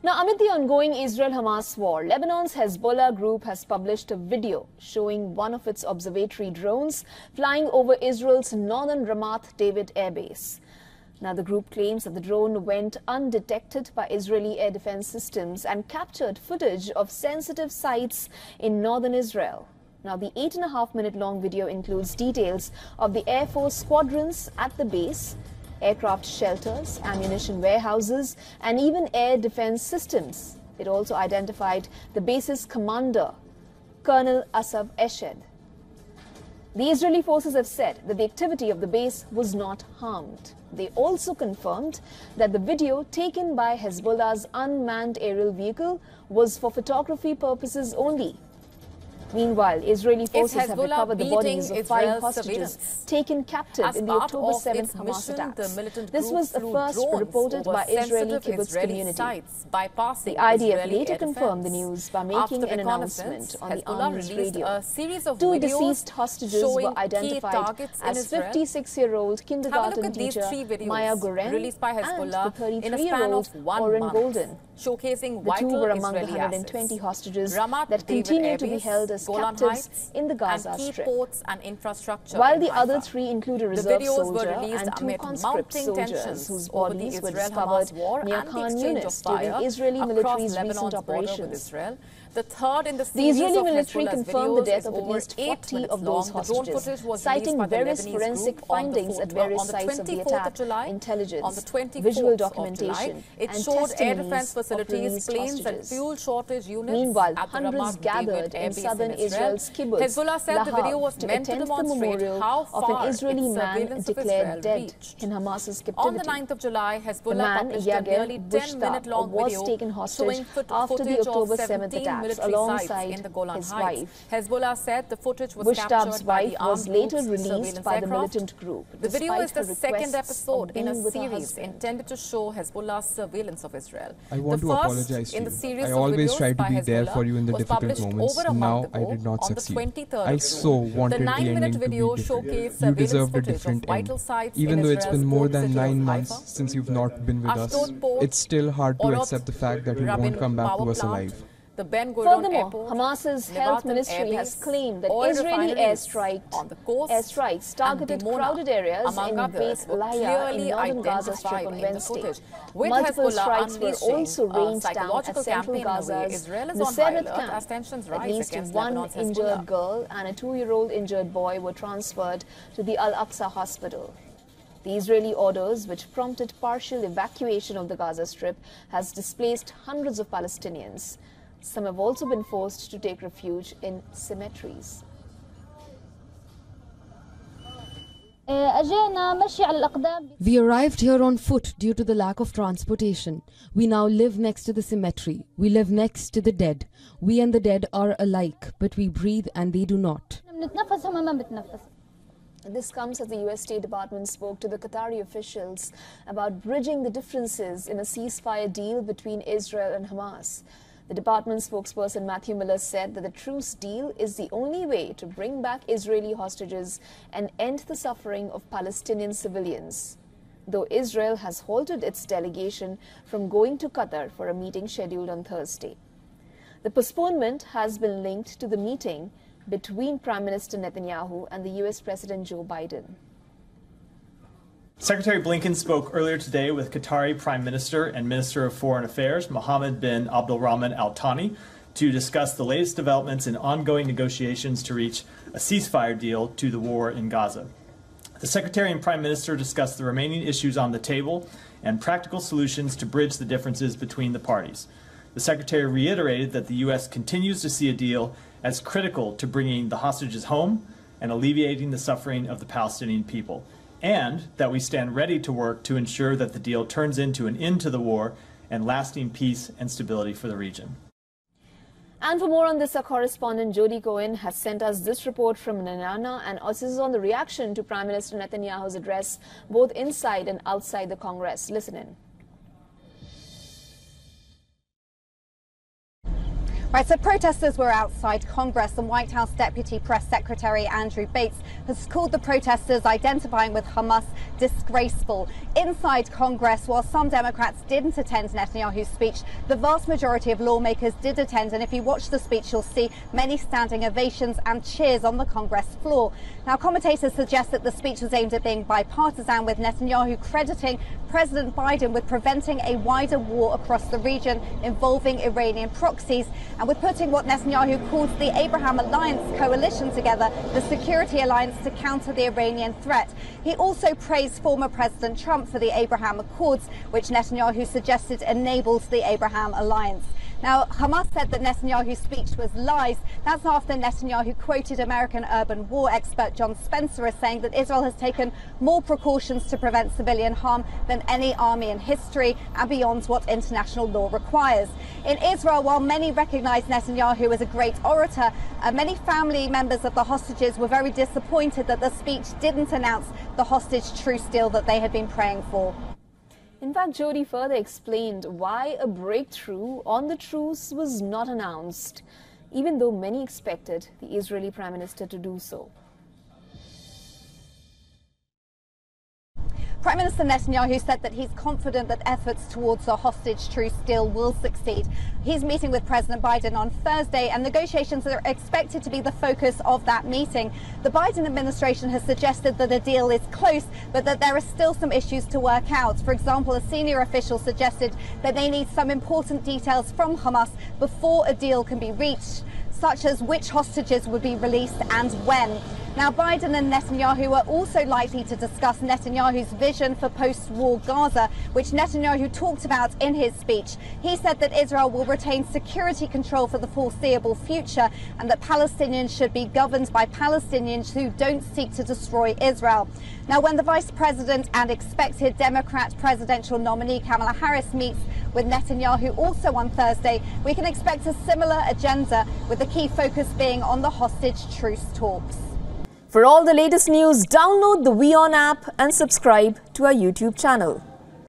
Now, amid the ongoing Israel-Hamas war, Lebanon's Hezbollah group has published a video showing one of its observatory drones flying over Israel's northern Ramat David Airbase. Now, the group claims that the drone went undetected by Israeli air defense systems and captured footage of sensitive sites in northern Israel. Now, the 8.5-minute long video includes details of the Air Force squadrons at the base, aircraft shelters, ammunition warehouses, and even air defense systems. It also identified the base's commander, Colonel Asaf Eshed. The Israeli forces have said that the activity of the base was not harmed. They also confirmed that the video taken by Hezbollah's unmanned aerial vehicle was for photography purposes only. Meanwhile, Israeli forces have recovered the bodies of 5 hostages taken captive in the October 7th Hamas attacks. This was the first reported by Israeli kibbutz community. The IDF later confirmed the news by making an announcement on the army's radio. 2 deceased hostages were identified as 56-year-old kindergarten teacher Maya Goren and the 33-year-old Oren Golden. The 2 were among the 120 hostages that continue to be held as captives in the Gaza Strip, while the other 3 include a reserve soldier and 2 conscript soldiers whose bodies were discovered near Khan Younis during Israeli military's recent operations. The Israeli military confirmed the death of at least 40 of those hostages, citing various forensic findings at various sites of the attack, intelligence, visual documentation, and testimonies of released hostages. Meanwhile, hundreds gathered in southern Israel's kibbutz Lahav to attend the memorial of an Israeli man declared dead in Hamas's captivity. The man, Yagel Bushta, was taken hostage after the October 7th attack alongside his wife. Hezbollah said the footage was Bushtab's wife was later released by the militant group. The video is the second episode in a series intended to show Hezbollah's surveillance of Israel. I want to apologize to you. I always try to be there for you in the difficult moments. Now I did not succeed. I so wanted the ending to be different. You deserved a different end. Even though it's been more than 9 months since you've not been with us, it's still hard to accept the fact that you won't come back to us alive. Furthermore, Hamas's health ministry has claimed that Israeli airstrikes targeted crowded areas in Beit Lahia in northern Gaza Strip on Wednesday. Multiple strikes were also rained down at central Gaza's Nuseirat camp. At least 1 injured girl and a 2-year-old injured boy were transferred to the Al-Aqsa hospital. The Israeli orders, which prompted partial evacuation of the Gaza Strip, has displaced hundreds of Palestinians. Some have also been forced to take refuge in cemeteries. We arrived here on foot due to the lack of transportation. We now live next to the cemetery. We live next to the dead. We and the dead are alike, but we breathe and they do not. This comes as the U.S. State Department spoke to the Qatari officials about bridging the differences in a ceasefire deal between Israel and Hamas. The department spokesperson Matthew Miller said that the truce deal is the only way to bring back Israeli hostages and end the suffering of Palestinian civilians, though Israel has halted its delegation from going to Qatar for a meeting scheduled on Thursday. The postponement has been linked to the meeting between Prime Minister Netanyahu and the U.S. President Joe Biden. Secretary Blinken spoke earlier today with Qatari Prime Minister and Minister of Foreign Affairs Mohammed bin Abdulrahman Al Thani to discuss the latest developments in ongoing negotiations to reach a ceasefire deal to the war in Gaza. The Secretary and Prime Minister discussed the remaining issues on the table and practical solutions to bridge the differences between the parties. The Secretary reiterated that the U.S. continues to see a deal as critical to bringing the hostages home and alleviating the suffering of the Palestinian people, and that we stand ready to work to ensure that the deal turns into an end to the war and lasting peace and stability for the region. And for more on this, our correspondent Jody Cohen has sent us this report from Nenana, and this is on the reaction to Prime Minister Netanyahu's address both inside and outside the Congress. Listen in. Right, so protesters were outside Congress, and White House Deputy Press Secretary Andrew Bates has called the protesters identifying with Hamas disgraceful. Inside Congress, while some Democrats didn't attend Netanyahu's speech, the vast majority of lawmakers did attend, and if you watch the speech, you'll see many standing ovations and cheers on the Congress floor. Now, commentators suggest that the speech was aimed at being bipartisan, with Netanyahu crediting President Biden with preventing a wider war across the region involving Iranian proxies, and with putting what Netanyahu calls the Abraham Alliance coalition together, the security alliance to counter the Iranian threat. He also praised former President Trump for the Abraham Accords, which Netanyahu suggested enables the Abraham Alliance. Now, Hamas said that Netanyahu's speech was lies. That's after Netanyahu quoted American urban war expert John Spencer as saying that Israel has taken more precautions to prevent civilian harm than any army in history and beyond what international law requires. In Israel, while many recognize Netanyahu as a great orator, many family members of the hostages were very disappointed that the speech didn't announce the hostage truce deal that they had been praying for. In fact, Jody further explained why a breakthrough on the truce was not announced, even though many expected the Israeli Prime Minister to do so. Prime Minister Netanyahu said that he's confident that efforts towards a hostage truce deal will succeed. He's meeting with President Biden on Thursday, and negotiations are expected to be the focus of that meeting. The Biden administration has suggested that a deal is close, but that there are still some issues to work out. For example, a senior official suggested that they need some important details from Hamas before a deal can be reached, such as which hostages would be released and when. Now, Biden and Netanyahu are also likely to discuss Netanyahu's vision for post-war Gaza, which Netanyahu talked about in his speech. He said that Israel will retain security control for the foreseeable future and that Palestinians should be governed by Palestinians who don't seek to destroy Israel. Now, when the Vice President and expected Democrat presidential nominee Kamala Harris meets with Netanyahu also on Thursday, we can expect a similar agenda, with the key focus being on the hostage truce talks. For all the latest news, download the WION app and subscribe to our YouTube channel.